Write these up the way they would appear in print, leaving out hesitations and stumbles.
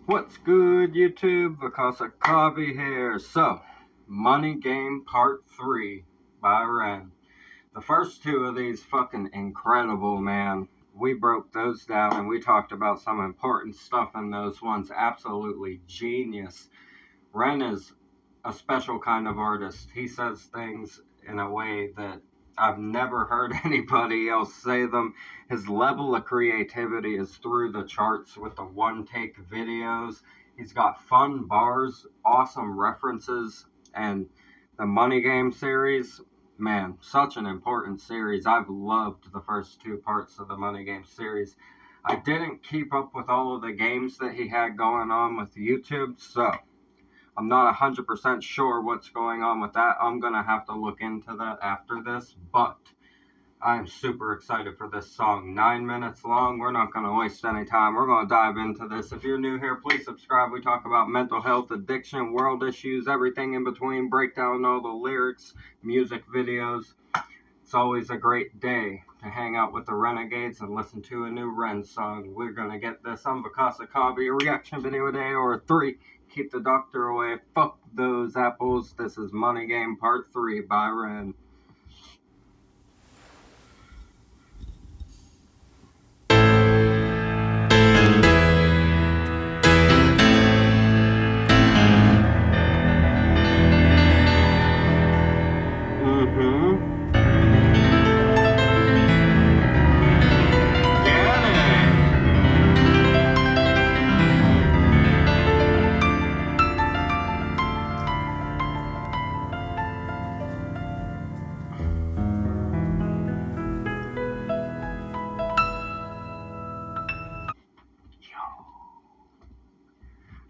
What's good, YouTube? Vakasa Coffee here. So, Money Game Part 3 by Ren. The first two of these fucking incredible, man. We broke those down and we talked about some important stuff in those ones. Absolutely genius. Ren is a special kind of artist. He says things in a way that I've never heard anybody else say them. His level of creativity is through the charts with the one take videos. He's got fun bars, awesome references, and the Money Game series, man, such an important series. I've loved the first two parts of the Money Game series. I didn't keep up with all of the games that he had going on with YouTube, so I'm not 100% sure what's going on with that. I'm going to have to look into that after this, but I'm super excited for this song. 9 minutes long. We're not going to waste any time. We're going to dive into this. If you're new here, please subscribe. We talk about mental health, addiction, world issues, everything in between, break down all the lyrics, music videos. It's always a great day to hang out with the Renegades and listen to a new Ren song. We're going to get this on Vakasa Coffee, a reaction video a day or 3. Keep the doctor away. Fuck those apples. This is Money Game Part 3 by Ren.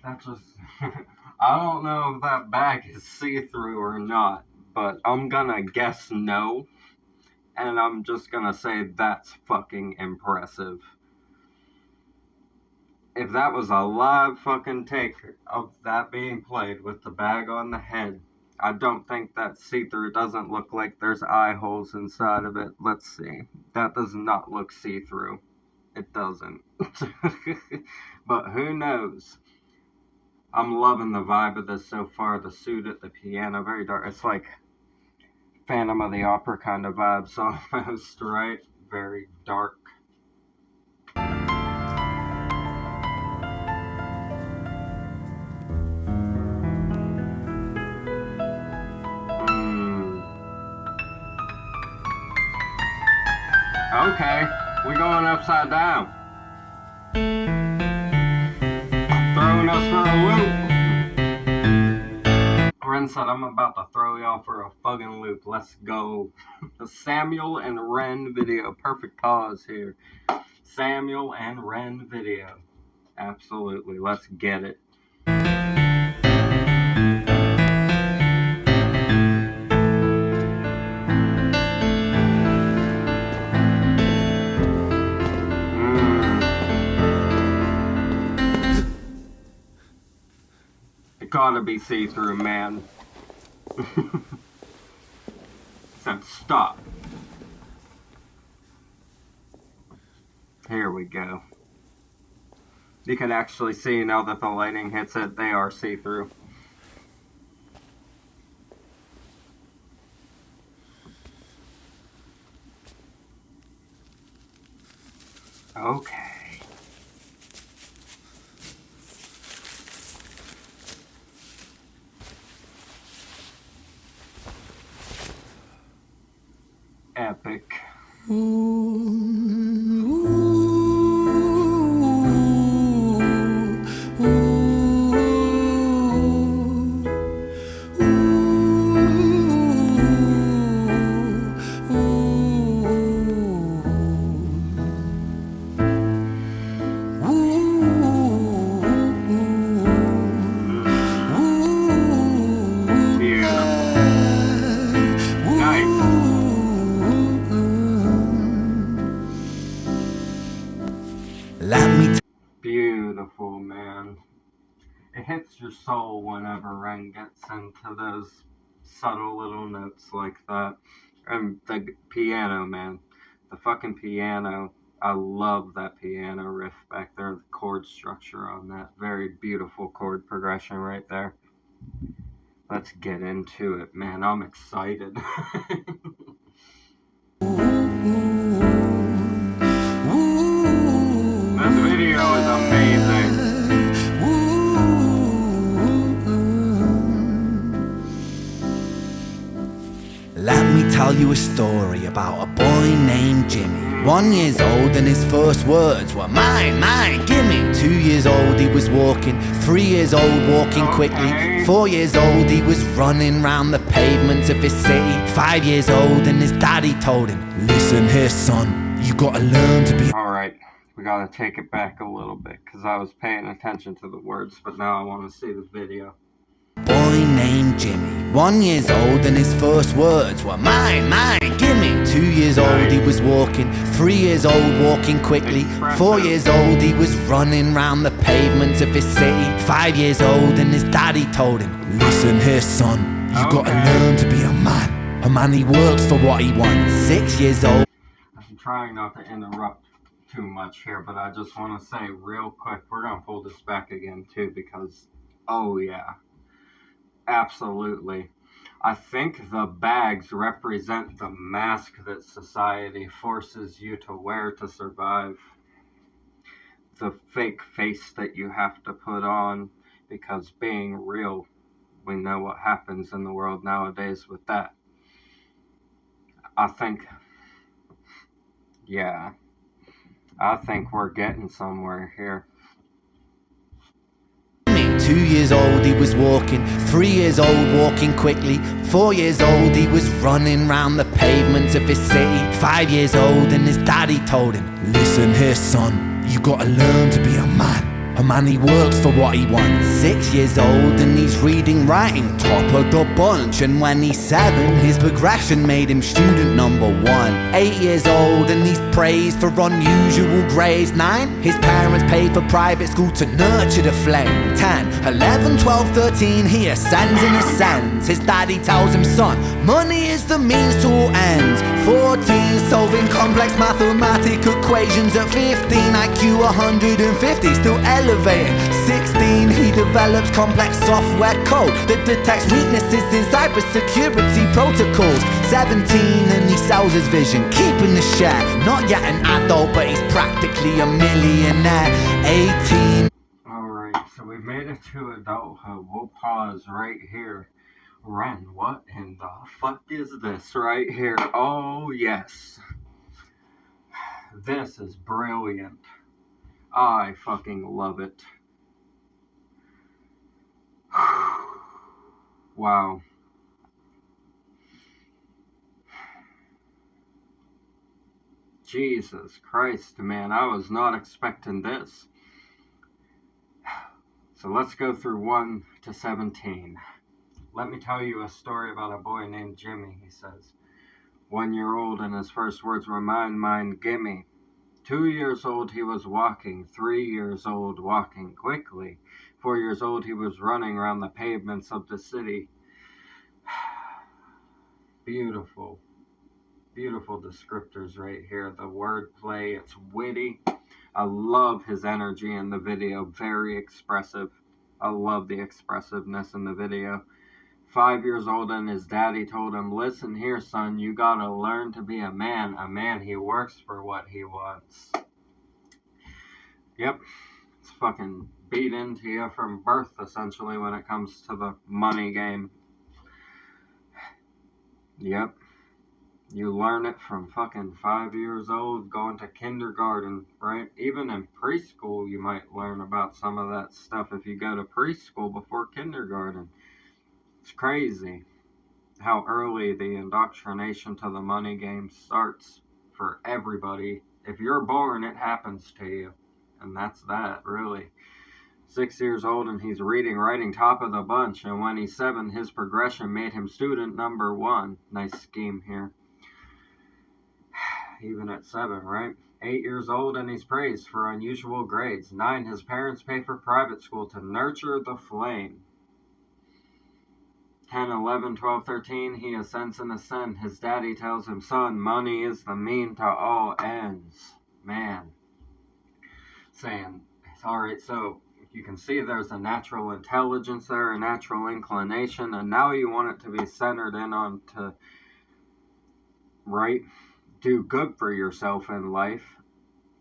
That just, I don't know if that bag is see-through or not, but I'm gonna guess no, and I'm just gonna say that's fucking impressive. If that was a live fucking take of that being played with the bag on the head, I don't think that's see-through. It doesn't look like there's eye holes inside of it. Let's see. That does not look see-through. It doesn't. But who knows? I'm loving the vibe of this so far. The suit at the piano, very dark. It's like Phantom of the Opera kind of vibes almost, right? Very dark. Okay, we're going upside down. Throwing us for a loop. Ren said, I'm about to throw y'all for a fucking loop. Let's go. The Samuel and Ren video. Perfect pause here. Samuel and Ren video. Absolutely. Let's get it. Gotta be see-through, man. Said stop. Here we go. You can actually see now that the lighting hits it, they are see-through. Okay. Epic. Beautiful, man. It hits your soul whenever Ren gets into those subtle little notes like that. And the piano, man. The fucking piano. I love that piano riff back there, the chord structure on that. Very beautiful chord progression right there. Let's get into it, man. I'm excited. This video is amazing. Let me tell you a story about a boy named Jimmy. 1 year old and his first words were mine, mine, gimme. 2 years old he was walking, 3 years old walking quickly. 4 years old he was running round the pavements of his city. 5 years old and his daddy told him, listen here son, you gotta learn to be... Alright, we gotta take it back a little bit, because I was paying attention to the words, but now I want to see the video. Boy named Jimmy, 1 year old and his first words were mine, mine, gimme. 2 years old he was walking, 3 years old walking quickly. 4 years old he was running round the pavements of his city. 5 years old and his daddy told him, listen here son, you gotta learn to be a man. A man, he works for what he wants. 6 years old... I'm trying not to interrupt too much here, but I just want to say real quick, we're gonna pull this back again too, because oh yeah, absolutely. I think the bags represent the mask that society forces you to wear to survive. The fake face that you have to put on, because being real, we know what happens in the world nowadays with that. I think, yeah, I think we're getting somewhere here. 2 years old he was walking, 3 years old walking quickly. 4 years old he was running round the pavements of his city. 5 years old and his daddy told him, listen here son, you gotta learn to be a man. A man, he works for what he wants. 6 years old and he's reading, writing, top of the bunch. And when he's 7, his progression made him student number 1. 8 years old and he's praised for unusual grades. 9, his parents paid for private school to nurture the flame. 10, 11, 12, 13, he ascends and ascends. His daddy tells him, son, money is the means to all ends. 14, solving complex mathematical equations. At 15, IQ 150, still elevating. 16, he develops complex software code that detects weaknesses in cybersecurity protocols. 17, and he sells his vision, keeping the share. Not yet an adult, but he's practically a millionaire. 18. Alright, so we've made it to adulthood. We'll pause right here. Ren, what in the fuck is this right here? Oh yes. This is brilliant. I fucking love it. Wow. Jesus Christ, man, I was not expecting this. So let's go through 1 to 17. Let me tell you a story about a boy named Jimmy, he says. 1 year old and his first words were mine, mine, gimme. 2 years old he was walking, 3 years old walking quickly. 4 years old he was running around the pavements of the city. Beautiful, beautiful descriptors right here. The wordplay, it's witty. I love his energy in the video, very expressive. I love the expressiveness in the video. 5 years old and his daddy told him, listen here son, you gotta learn to be a man. A man, he works for what he wants. Yep, it's fucking beat into you from birth essentially when it comes to the money game. Yep, you learn it from fucking 5 years old going to kindergarten, right? Even in preschool you might learn about some of that stuff if you go to preschool before kindergarten. It's crazy how early the indoctrination to the money game starts for everybody. If you're born, it happens to you. And that's that, really. 6 years old and he's reading, writing, top of the bunch. And when he's 7, his progression made him student number 1. Nice scheme here. Even at 7, right? 8 years old and he's praised for unusual grades. 9, his parents pay for private school to nurture the flame. 10, 11, 12, 13, he ascends and ascends. His daddy tells him, son, money is the mean to all ends. man, saying, all right, so you can see there's a natural intelligence there, a natural inclination, and now you want it to be centered in on to, right, do good for yourself in life.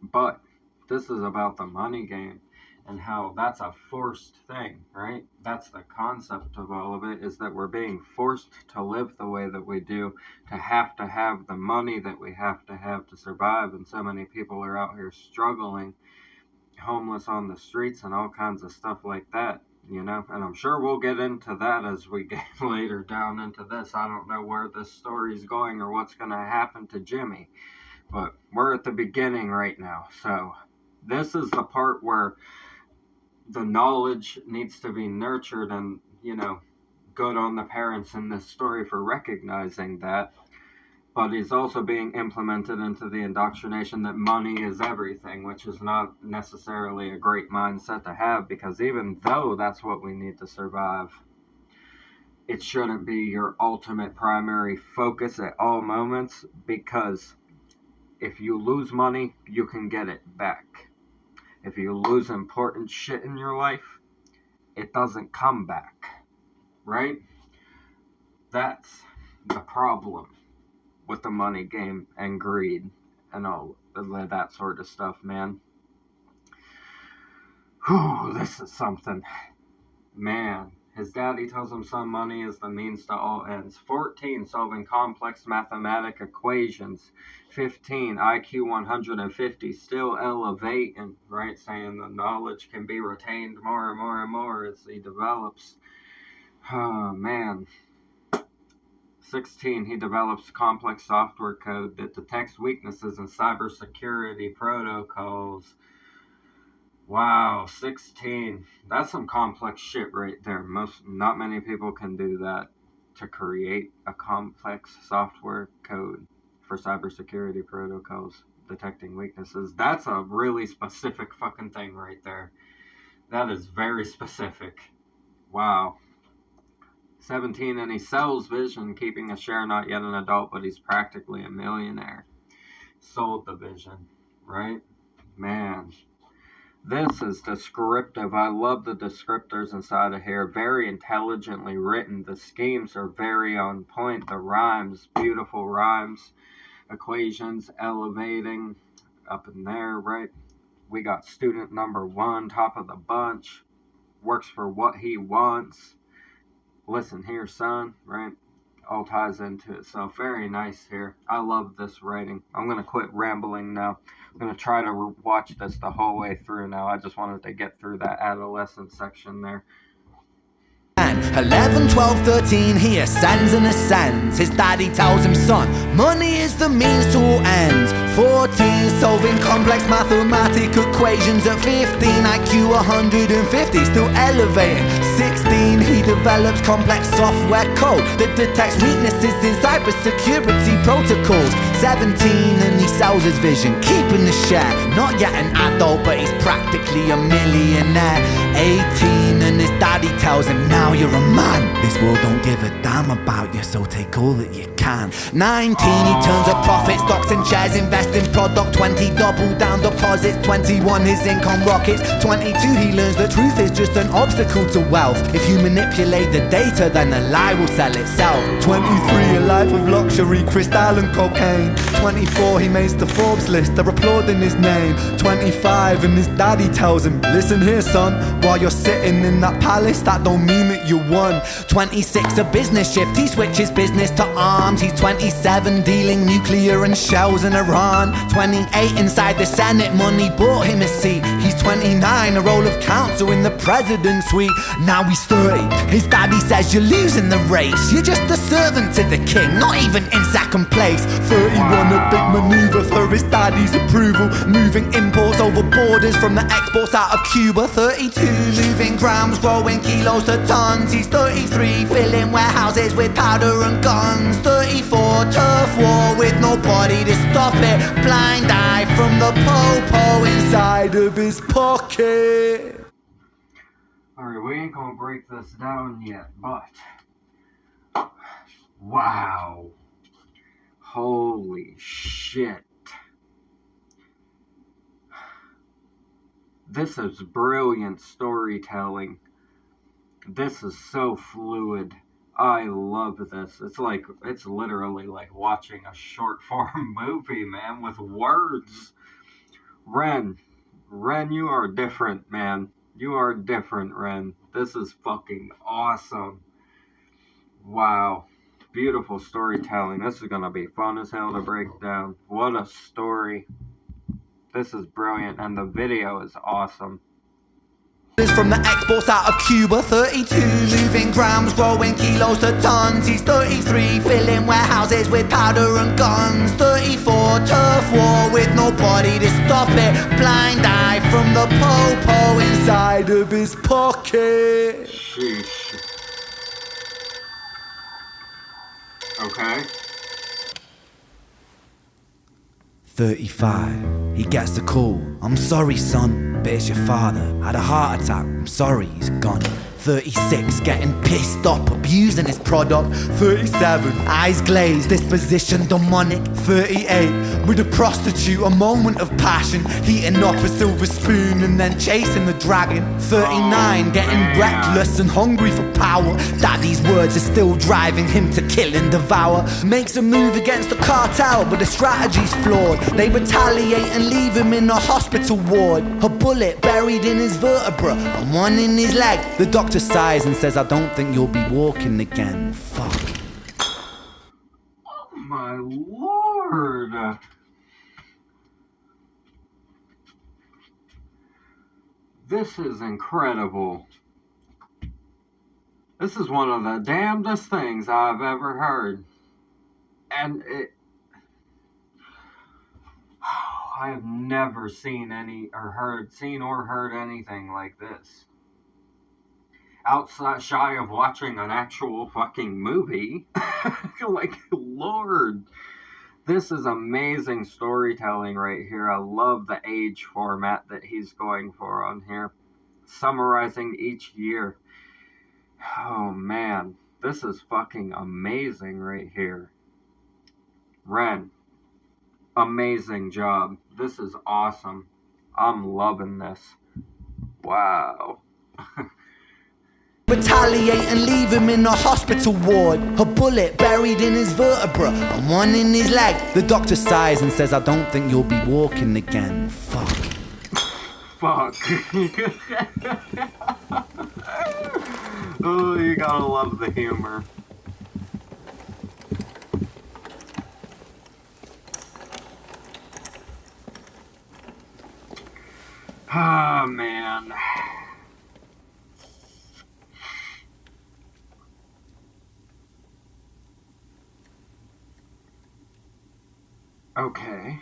But this is about the money game and how that's a forced thing, right? That's the concept of all of it, is that we're being forced to live the way that we do, to have the money that we have to survive. And so many people are out here struggling, homeless on the streets and all kinds of stuff like that, you know. And I'm sure we'll get into that as we get later down into this. I don't know where this story's going or what's going to happen to Jimmy, but we're at the beginning right now. So this is the part where the knowledge needs to be nurtured, and, you know, good on the parents in this story for recognizing that. But it's also being implemented into the indoctrination that money is everything, which is not necessarily a great mindset to have, because even though that's what we need to survive, it shouldn't be your ultimate primary focus at all moments, because if you lose money, you can get it back. If you lose important shit in your life, it doesn't come back, right? That's the problem with the money game and greed and all of that sort of stuff, man. Whew, this is something. Man, his daddy tells him, son, money is the means to all ends. 14, solving complex mathematic equations. 15, IQ 150, still elevating, right? Saying the knowledge can be retained more and more and more as he develops. Oh, man. 16, he develops complex software code that detects weaknesses in cybersecurity protocols. Wow, 16. That's some complex shit right there. Not many people can do that, to create a complex software code for cybersecurity protocols detecting weaknesses. That's a really specific fucking thing right there. That is very specific. Wow. 17, and he sells Vision, keeping a share, not yet an adult, but he's practically a millionaire. Sold the Vision, right? Man, this is descriptive. I love the descriptors inside of here. Very intelligently written. The schemes are very on point. The rhymes, beautiful rhymes. Equations elevating up in there, right? We got student number one, top of the bunch. Works for what he wants. Listen here, son, right? All ties into itself. Very nice here. I love this writing. I'm going to quit rambling now. I'm going to try to watch this the whole way through now. I just wanted to get through that adolescent section there. 11, 12, 13, he ascends and ascends. His daddy tells him, son, money is the means to all ends. 14, solving complex mathematic equations. At 15, IQ 150, still elevating. 16, he develops complex software code that detects weaknesses in cybersecurity protocols. 17, and he sells his Vision, keeping the share. Not yet an adult, but he's practically a millionaire. 18, and his daddy tells him, now you're a man. This world don't give a damn about you, so take all that you can. 19, he turns a profit, stocks and shares, invest in product. 20, double down deposits. 21, his income rockets. 22, he learns the truth is just an obstacle to wealth. If you manipulate the data, then the lie will sell itself. 23, a life of luxury, crystal and cocaine. 24, he makes the Forbes list, they're applauding his name. 25, and his daddy tells him, listen here, son, while you're sitting in that palace, that don't mean that you won. 26, a business shift, he switches business to arms. He's 27, dealing nuclear and shells in Iran. 28, inside the Senate, money bought him a seat. He's 29, a role of counsel in the president's suite. Now he's 30, his daddy says you're losing the race. You're just a servant to the king, not even in second place. 31, a big maneuver for his daddy's approval, moving imports over borders from the exports out of Cuba. 32, moving grams, growing kilos to tons. He's 33, filling warehouses with powder and guns. 34, turf war with nobody to stop it. Blind eye from the po-po inside of his pocket. Alright, we ain't gonna break this down yet, but wow. Holy shit. This is brilliant storytelling. This is so fluid. I love this. It's literally like watching a short form movie, man, with words. Ren, Ren, you are different, man. You are different, Ren. This is fucking awesome. Wow. Beautiful storytelling. This is gonna be fun as hell to break down. What a story. This is brilliant, and the video is awesome. From the exports out of Cuba, 32 moving grams, growing kilos to tons. He's 33, filling warehouses with powder and guns. 34, turf war with nobody to stop it. Blind eye from the popo inside of his pocket. Sheesh. Okay. 35, he gets the call. I'm sorry, son, but it's your father. Had a heart attack, I'm sorry, he's gone. 36, getting pissed up, abusing his product. 37, eyes glazed, disposition demonic. 38, with a prostitute, a moment of passion, heating up a silver spoon and then chasing the dragon. 39, getting reckless and hungry for power. Daddy's words are still driving him to kill and devour. Makes a move against the cartel, but the strategy's flawed. They retaliate and leave him in a hospital ward. A bullet buried in his vertebra and one in his leg. The doctor sighs and says, I don't think you'll be walking again. Fuck. Oh my lord. This is incredible. This is one of the damnedest things I've ever heard. And I have never seen or heard anything like this. Outside, shy of watching an actual fucking movie. Like, Lord. This is amazing storytelling right here. I love the age format that he's going for on here. Summarizing each year. Oh, man. This is fucking amazing right here. Ren. Amazing job. This is awesome. I'm loving this. Wow. Retaliate and leave him in a hospital ward. A bullet buried in his vertebra and one in his leg. The doctor sighs and says, I don't think you'll be walking again. Fuck. Fuck. Oh, you gotta love the humor. Ah, man. Okay.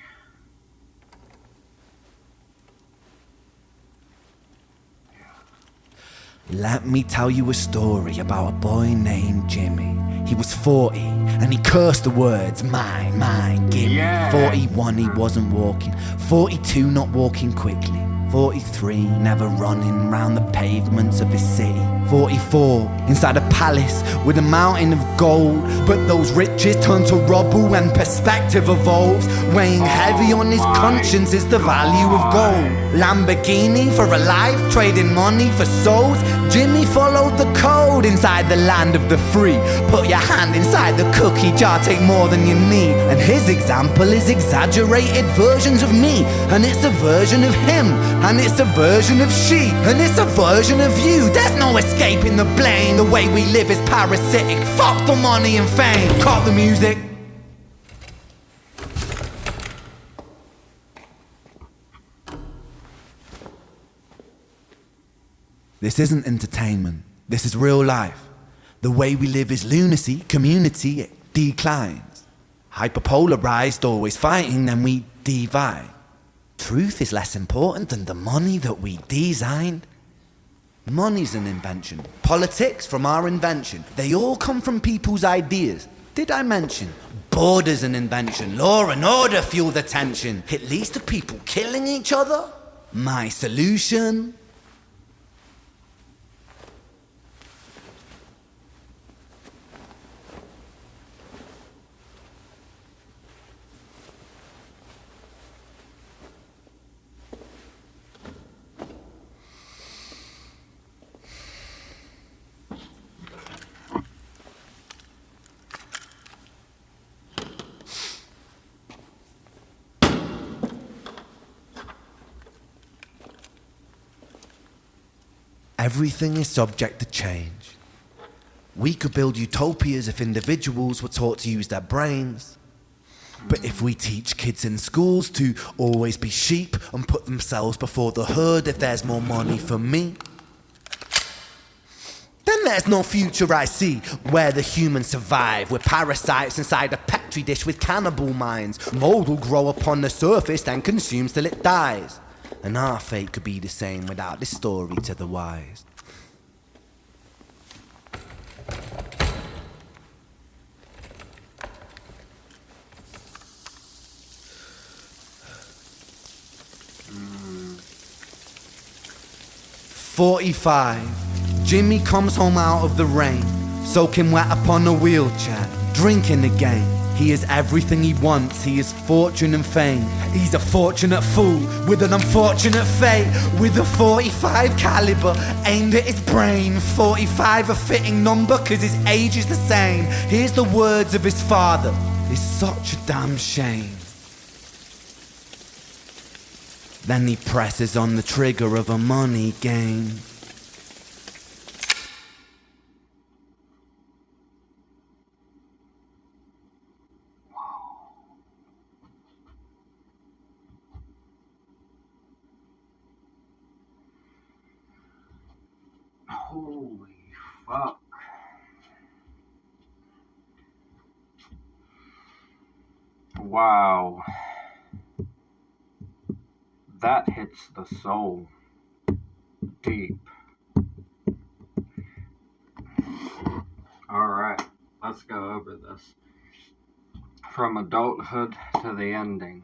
Let me tell you a story about a boy named Jimmy. He was 40 and he cursed the words, mine, mine, gimme. Yeah. 41, he wasn't walking. 42, not walking quickly. 43, never running round the pavements of his city. 44, inside a palace with a mountain of gold. But those riches turn to rubble when perspective evolves. Weighing heavy on his conscience is the value of gold. Lamborghini for a life, trading money for souls. Jimmy followed the code inside the land of the free. Put your hand inside the cookie jar, take more than you need. And his example is exaggerated versions of me. And it's a version of him. And it's a version of she. And it's a version of you. There's no escaping the blame. The way we live is parasitic. Fuck the money and fame. Cut the music. This isn't entertainment. This is real life. The way we live is lunacy. Community, it declines. Hyperpolarized, always fighting, then we divide. Truth is less important than the money that we designed. Money's an invention. Politics from our invention. They all come from people's ideas. Did I mention? Border's an invention. Law and order fuel the tension. It leads to people killing each other. My solution? Everything is subject to change. We could build utopias if individuals were taught to use their brains. But if we teach kids in schools to always be sheep and put themselves before the herd if there's more money for me, then there's no future I see where the humans survive. We're parasites inside a petri dish with cannibal minds. Mold will grow upon the surface and consume till it dies. And our fate could be the same without this story to the wise. Mm. 45. Jimmy comes home out of the rain, soaking wet upon a wheelchair, drinking again. He is everything he wants, he is fortune and fame. He's a fortunate fool with an unfortunate fate. With a 45 caliber aimed at his brain. 45 a fitting number cause his age is the same. Here's the words of his father, it's such a damn shame. Then he presses on the trigger of a money game. Holy fuck. Wow. That hits the soul deep. Alright, let's go over this. From adulthood to the ending.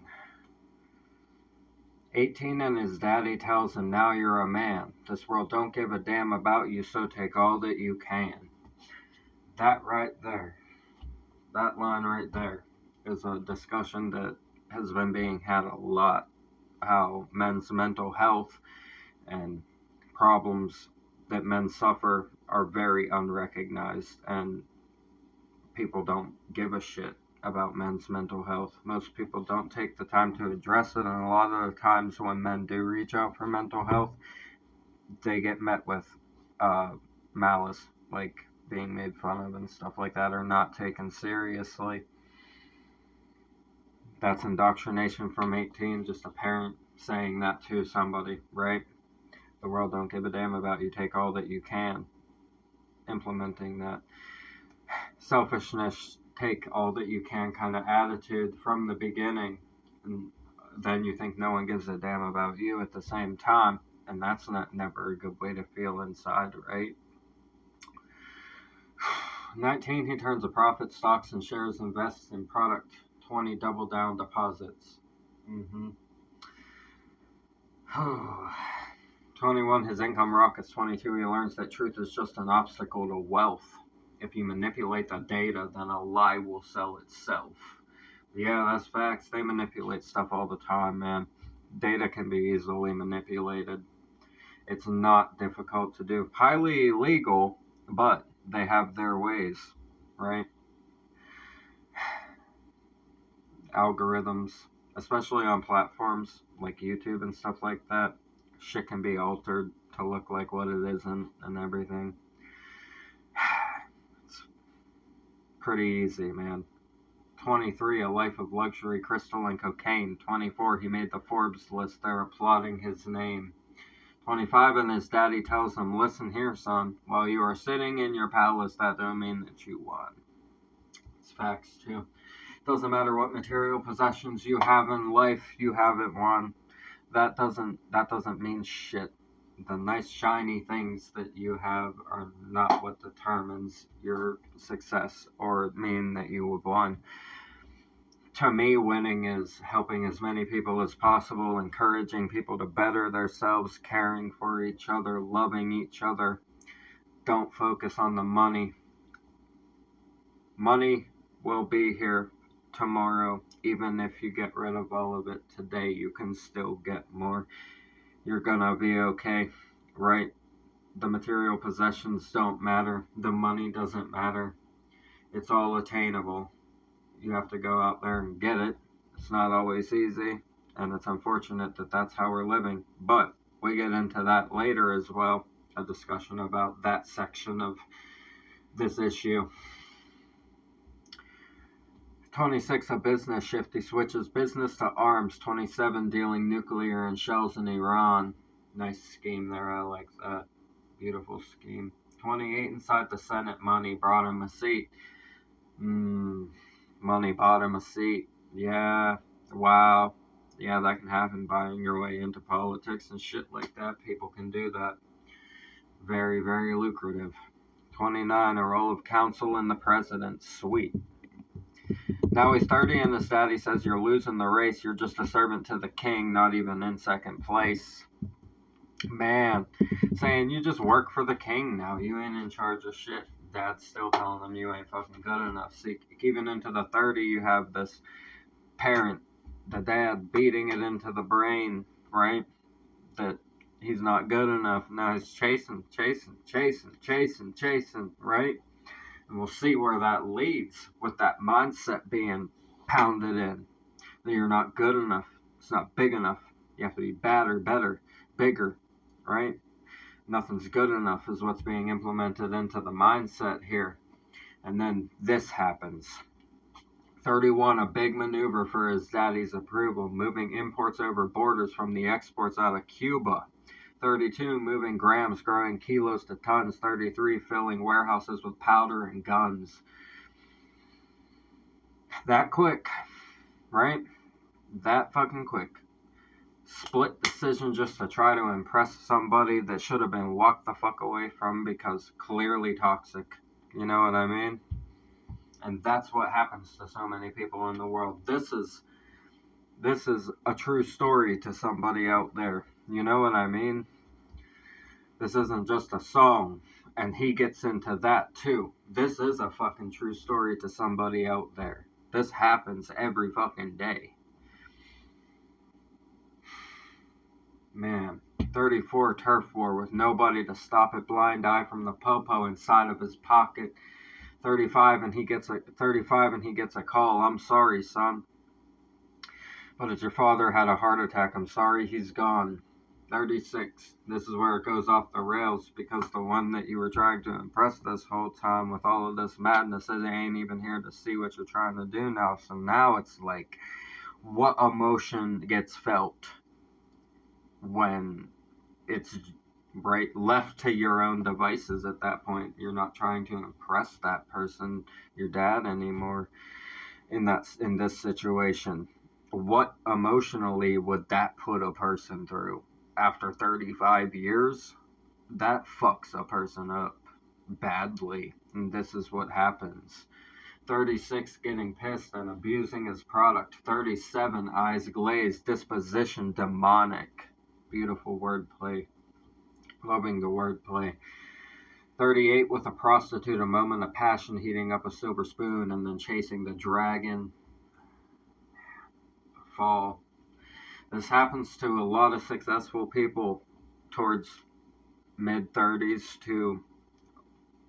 18 and his daddy tells him, now you're a man. This world don't give a damn about you, so take all that you can. That right there, that line right there, is a discussion that has been being had a lot. How men's mental health and problems that men suffer are very unrecognized, and people don't give a shit about men's mental health. Most people don't take the time to address it, and a lot of the times when men do reach out for mental health, they get met with malice, like being made fun of and stuff like that, or not taken seriously. That's indoctrination from 18, just a parent saying that to somebody, right? The world don't give a damn about you, take all that you can. Implementing that selfishness, take all that you can kind of attitude from the beginning, and then you think no one gives a damn about you at the same time, and that's never a good way to feel inside, right? 19, he turns a profit, stocks and shares, invests in product. 20, double down deposits. 21, his income rockets. 22, he learns that truth is just an obstacle to wealth. If you manipulate the data, then a lie will sell itself. Yeah, that's facts. They manipulate stuff all the time, man. Data can be easily manipulated. It's not difficult to do. Highly illegal, but they have their ways, right? Algorithms, especially on platforms like YouTube and stuff like that, shit can be altered to look like what it isn't and everything. It's pretty easy, man. 23, a life of luxury, crystal, and cocaine. 24, he made the Forbes list. They're applauding his name. 25, and his daddy tells him, listen here, son, while you are sitting in your palace, that don't mean that you won. It's facts, too. Doesn't matter what material possessions you have in life, you haven't won. That doesn't mean shit. The nice shiny things that you have are not what determines your success or mean that you have won. To me, winning is helping as many people as possible, encouraging people to better themselves, caring for each other, loving each other. Don't focus on the money. Money will be here tomorrow. Even if you get rid of all of it today, you can still get more. You're gonna be okay, right? The material possessions don't matter. The money doesn't matter. It's all attainable. You have to go out there and get it. It's not always easy, and it's unfortunate that that's how we're living. But we get into that later as well. a discussion about that section of this issue. 26, a business shift. He switches business to arms. 27, dealing nuclear and shells in Iran. Nice scheme there. I like that. Beautiful scheme. 28, inside the Senate, money brought him a seat. Money bought him a seat. Yeah. Wow. Yeah, that can happen, buying your way into politics and shit like that. People can do that. Very, very lucrative. 29, a role of counsel in the president. Sweet. Now he's 30 and his daddy says, you're losing the race. You're just a servant to the king, not even in second place. Man, saying you just work for the king now. You ain't in charge of shit. Dad's still telling him you ain't fucking good enough. See, even into the 30, you have this parent, the dad, beating it into the brain, right? That he's not good enough. Now he's chasing, right? And we'll see where that leads with that mindset being pounded in. That you're not good enough. It's not big enough. You have to be badder, better, bigger, right? Nothing's good enough is what's being implemented into the mindset here. And then this happens. 31, a big maneuver for his daddy's approval, moving imports over borders from the exports out of Cuba. 32, moving grams, growing kilos to tons. 33, filling warehouses with powder and guns. That quick, right? That fucking quick. Split decision just to try to impress somebody that should have been walked the fuck away from because clearly toxic. You know what I mean? And that's what happens to so many people in the world. This is a true story to somebody out there. You know what I mean? This isn't just a song, and he gets into that too. This is a fucking true story to somebody out there. This happens every fucking day. Man, 34, turf war with nobody to stop it. Blind eye from the popo inside of his pocket. 35 and he gets a call. I'm sorry, son, but it's your father had a heart attack. I'm sorry, he's gone. 36, this is where it goes off the rails because the one that you were trying to impress this whole time with all of this madness says they ain't even here to see what you're trying to do now. So now it's like, what emotion gets felt when it's right left to your own devices at that point? You're not trying to impress that person, your dad, anymore in this situation. What emotionally would that put a person through after 35 years? That fucks a person up badly, and this is what happens. 36, getting pissed and abusing his product. 37, eyes glazed, disposition demonic. Beautiful wordplay. Loving the wordplay. 38, with a prostitute, a moment of passion, heating up a silver spoon and then chasing the dragon. Fall. This happens to a lot of successful people towards mid-30s to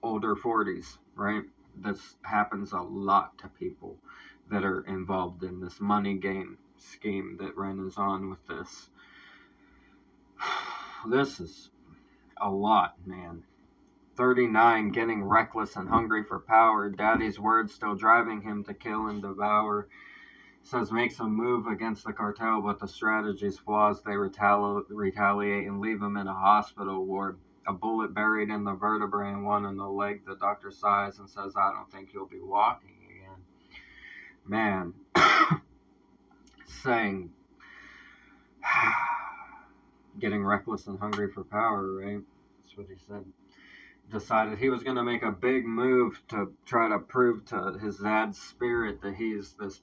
older 40s, right? This happens a lot to people that are involved in this money game scheme that Ren is on with this. This is a lot, man. 39, getting reckless and hungry for power. Daddy's words still driving him to kill and devour. Says makes a move against the cartel, but the strategy's flaws. They retaliate and leave him in a hospital ward. A bullet buried in the vertebrae and one in the leg. The doctor sighs and says, I don't think he'll be walking again. Man, saying, getting reckless and hungry for power, right? That's what he said. Decided he was going to make a big move to try to prove to his dad's spirit that he's this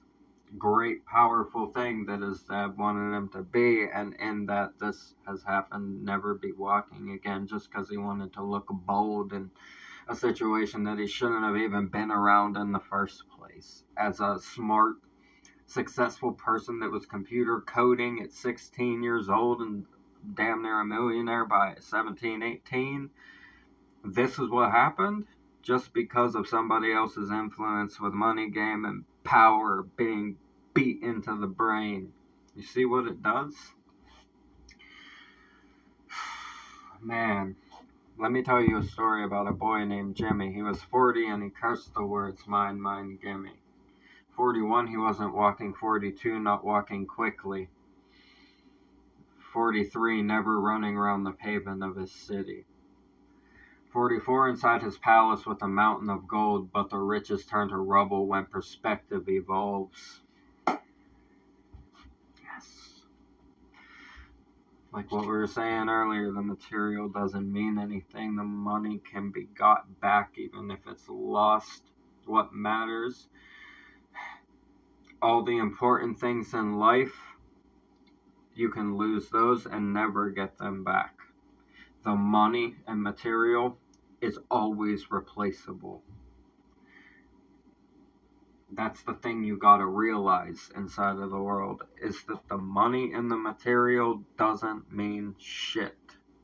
great, powerful thing that his dad wanted him to be, and in that this has happened, never be walking again, just because he wanted to look bold in a situation that he shouldn't have even been around in the first place. As a smart, successful person that was computer coding at 16 years old and damn near a millionaire by 17, 18, this is what happened just because of somebody else's influence with money game and power being beat into the brain. You see what it does? Man, Let me tell you a story about a boy named Jimmy. He was 40 and he cursed the words, mine, mine, gimme. 41, he wasn't walking. 42, not walking quickly. 43, never running around the pavement of his city. 44, inside his palace with a mountain of gold, but the riches turn to rubble when perspective evolves. Yes. Like what we were saying earlier, the material doesn't mean anything. The money can be got back even if it's lost. What matters, all the important things in life, you can lose those and never get them back. The money and material is always replaceable. That's the thing you gotta realize inside of the world, is that the money and the material doesn't mean shit.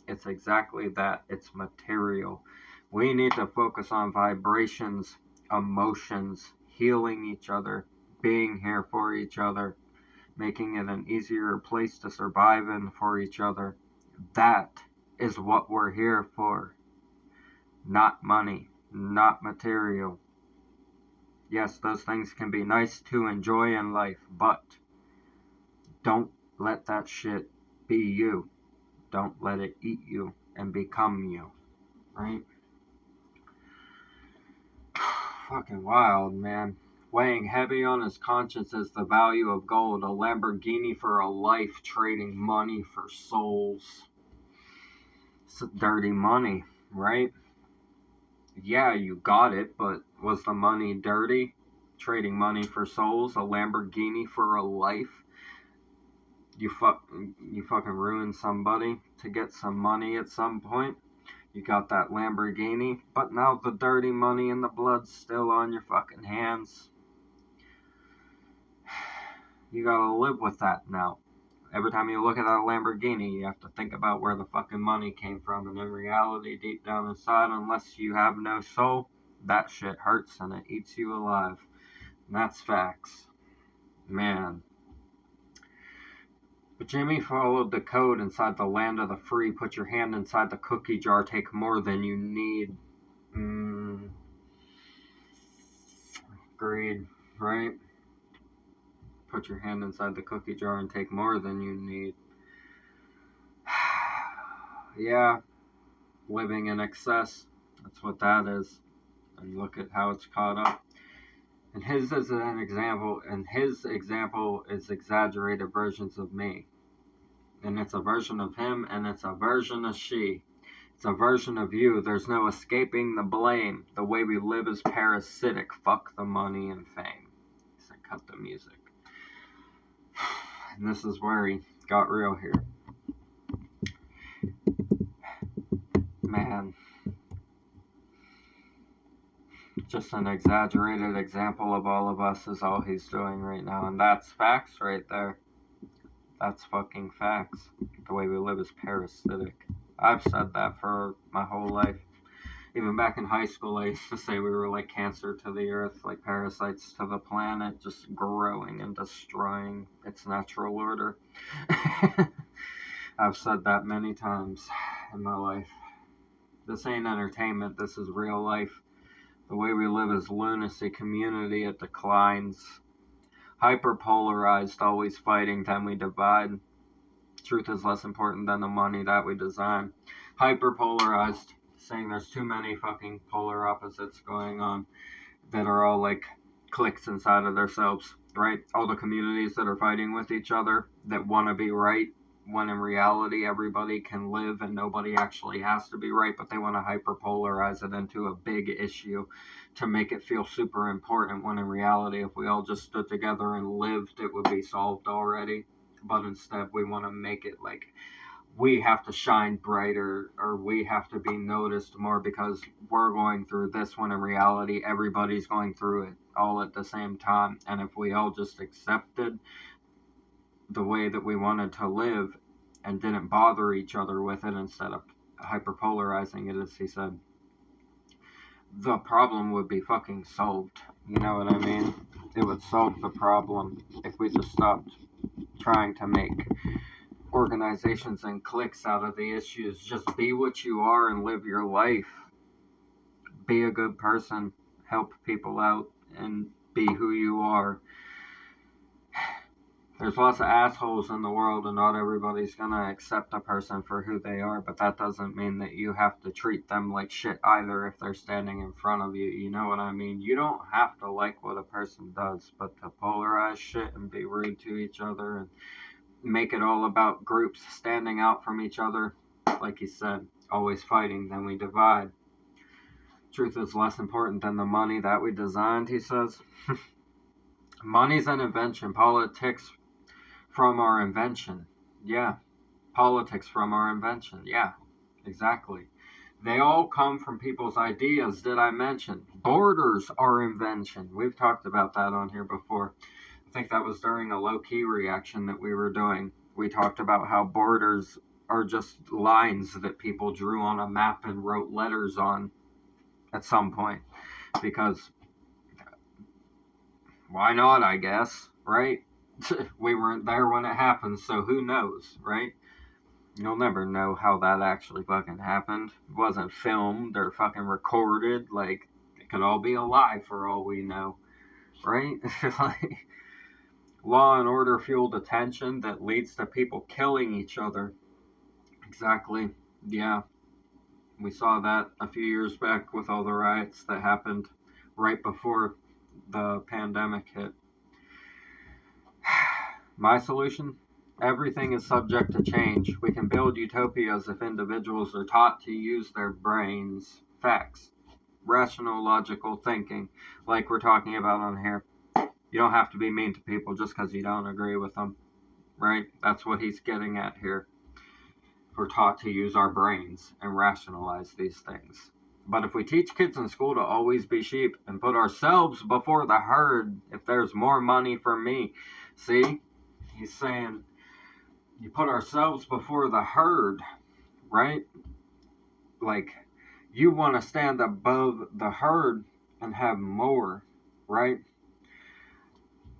It's exactly that. It's material. We need to focus on vibrations, emotions, healing each other, being here for each other, making it an easier place to survive in for each other. That is what we're here for. Not money, not material. Yes, those things can be nice to enjoy in life, but don't let that shit be you. Don't let it eat you and become you, right? Fucking wild, man. Weighing heavy on his conscience is the value of gold, a Lamborghini for a life, trading money for souls. It's dirty money, right? Yeah, you got it, but was the money dirty? Trading money for souls, a Lamborghini for a life. You fucking ruined somebody to get some money at some point. You got that Lamborghini, but now the dirty money and the blood's still on your fucking hands. You gotta live with that now. Every time you look at that Lamborghini, you have to think about where the fucking money came from. And in reality, deep down inside, unless you have no soul, that shit hurts and it eats you alive. And that's facts. Man. But Jimmy followed the code inside the land of the free. Put your hand inside the cookie jar. Take more than you need. Greed, right? Put your hand inside the cookie jar and take more than you need. Yeah, living in excess. That's what that is. And look at how it's caught up. And his is an example, and his example is exaggerated versions of me. And it's a version of him, and it's a version of she. It's a version of you. There's no escaping the blame. The way we live is parasitic. Fuck the money and fame. So cut the music. And this is where he got real here. Man. Just an exaggerated example of all of us is all he's doing right now. And that's facts right there. That's fucking facts. The way we live is parasitic. I've said that for my whole life. Even back in high school, I used to say we were like cancer to the earth, like parasites to the planet, just growing and destroying its natural order. I've said that many times in my life. This ain't entertainment, this is real life. The way we live is lunacy. Community, it declines. Hyperpolarized, always fighting, then we divide. Truth is less important than the money that we design. Hyperpolarized, saying there's too many fucking polar opposites going on that are all like cliques inside of themselves, right? All the communities that are fighting with each other that want to be right, when in reality everybody can live and nobody actually has to be right, but they want to hyperpolarize it into a big issue to make it feel super important, when in reality if we all just stood together and lived, it would be solved already. But instead we want to make it like we have to shine brighter, or we have to be noticed more because we're going through this, when in reality everybody's going through it all at the same time. And if we all just accepted the way that we wanted to live and didn't bother each other with it instead of hyperpolarizing it, as he said, the problem would be fucking solved. You know what I mean? It would solve the problem if we just stopped trying to make organizations and cliques out of the issues. Just be what you are and live your life. Be a good person, help people out, and be who you are. There's lots of assholes in the world, and not everybody's gonna accept a person for who they are, but that doesn't mean that you have to treat them like shit either if they're standing in front of you. You know what I mean? You don't have to like what a person does, but to polarize shit and be rude to each other and make it all about groups standing out from each other, like he said, always fighting, then we divide. Truth is less important than the money that we designed, he says. Money's an invention. Politics from our invention. Yeah. Politics from our invention. Yeah. Exactly. They all come from people's ideas, did I mention? Borders are invention. We've talked about that on here before. I think that was during a low-key reaction that we were doing. We talked about how borders are just lines that people drew on a map and wrote letters on at some point. Because why not, I guess, right? We weren't there when it happened, so who knows, right? You'll never know how that actually fucking happened. It wasn't filmed or fucking recorded. Like, it could all be a lie for all we know, right? Like, law and order fueled attention that leads to people killing each other. Exactly. Yeah. We saw that a few years back with all the riots that happened right before the pandemic hit. My solution? Everything is subject to change. We can build utopias if individuals are taught to use their brains. Facts. Rational, logical thinking, like we're talking about on here. You don't have to be mean to people just because you don't agree with them, right? That's what he's getting at here. We're taught to use our brains and rationalize these things. But if we teach kids in school to always be sheep and put ourselves before the herd, if there's more money for me, see? He's saying you put ourselves before the herd, right? Like, you want to stand above the herd and have more, right?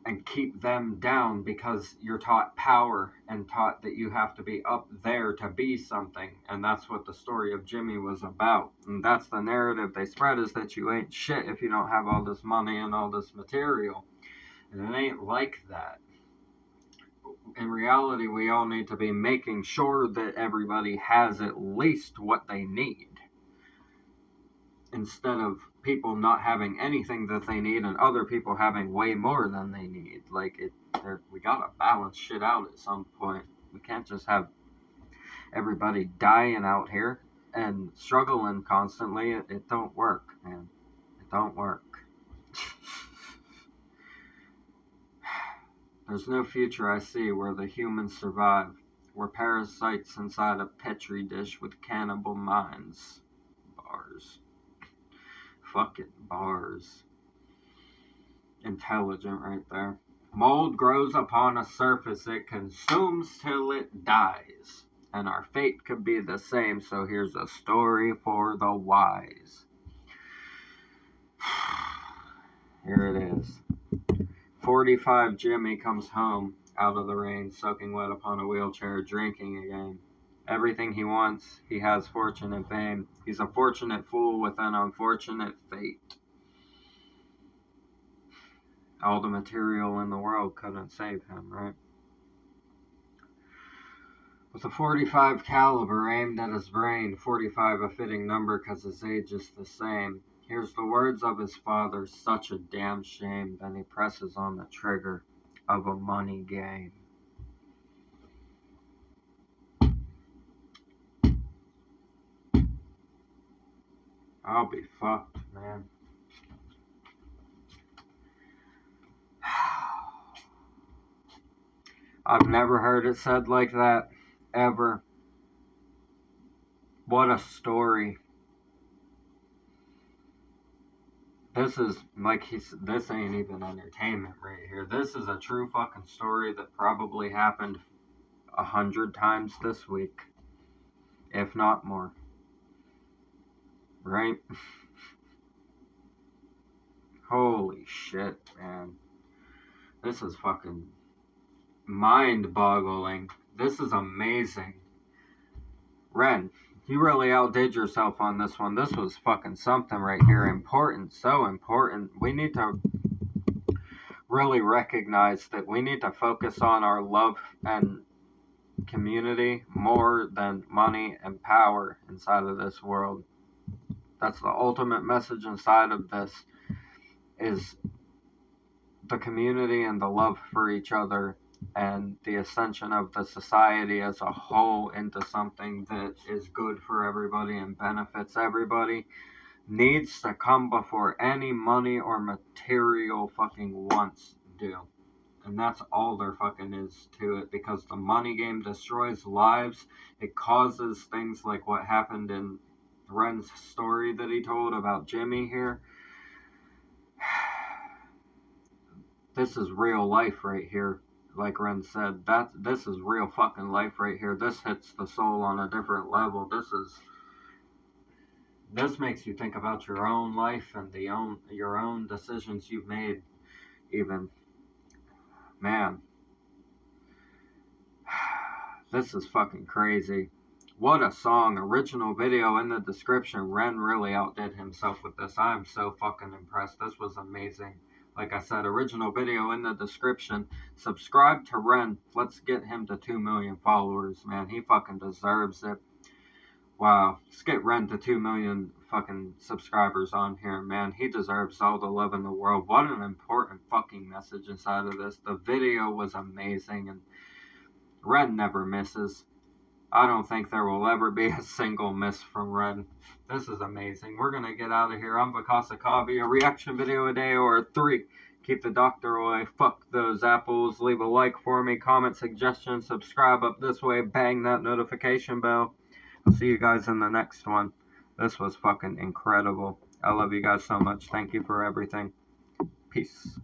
And keep them down because you're taught power and taught that you have to be up there to be something. And that's what the story of Jimmy was about. And that's the narrative they spread, is that you ain't shit if you don't have all this money and all this material. And it ain't like that. In reality, we all need to be making sure that everybody has at least what they need, instead of people not having anything that they need and other people having way more than they need. Like, we gotta balance shit out at some point. We can't just have everybody dying out here and struggling constantly. It don't work, man. It don't work. There's no future I see where the humans survive. We're parasites inside a petri dish with cannibal minds. Bars. Fucking bars. Intelligent right there. Mold grows upon a surface it consumes till it dies. And our fate could be the same, so here's a story for the wise. Here it is. 45 Jimmy comes home out of the rain, soaking wet upon a wheelchair, drinking again. Everything he wants, he has fortune and fame. He's a fortunate fool with an unfortunate fate. All the material in the world couldn't save him, right? With a .45 caliber aimed at his brain, 45 a fitting number because his age is the same. Hears the words of his father, such a damn shame. Then he presses on the trigger of a money game. I'll be fucked, man. I've never heard it said like that, ever. What a story. This is, this ain't even entertainment right here. This is a true fucking story that probably happened 100 times this week, if not more. Right? Holy shit, man. This is fucking mind-boggling. This is amazing. Ren, you really outdid yourself on this one. This was fucking something right here. Important, so important. We need to really recognize that we need to focus on our love and community more than money and power inside of this world. That's the ultimate message inside of this, is the community and the love for each other and the ascension of the society as a whole into something that is good for everybody and benefits everybody needs to come before any money or material fucking wants do. And that's all there fucking is to it, because the money game destroys lives. It causes things like what happened in Ren's story that he told about Jimmy here. This is real life right here. Like Ren said, this is real fucking life right here. This hits the soul on a different level. This makes you think about your own life and your own decisions you've made. Even, man, this is fucking crazy. What a song. Original video in the description. Ren really outdid himself with this. I am so fucking impressed. This was amazing. Like I said, original video in the description. Subscribe to Ren. Let's get him to 2 million followers, man. He fucking deserves it. Wow. Let's get Ren to 2 million fucking subscribers on here, man. He deserves all the love in the world. What an important fucking message inside of this. The video was amazing, and Ren never misses. I don't think there will ever be a single miss from Ren. This is amazing. We're going to get out of here. I'm Vakasa Kavi. A reaction video a day or 3. Keep the doctor away. Fuck those apples. Leave a like for me. Comment, suggestions. Subscribe up this way. Bang that notification bell. I'll see you guys in the next one. This was fucking incredible. I love you guys so much. Thank you for everything. Peace.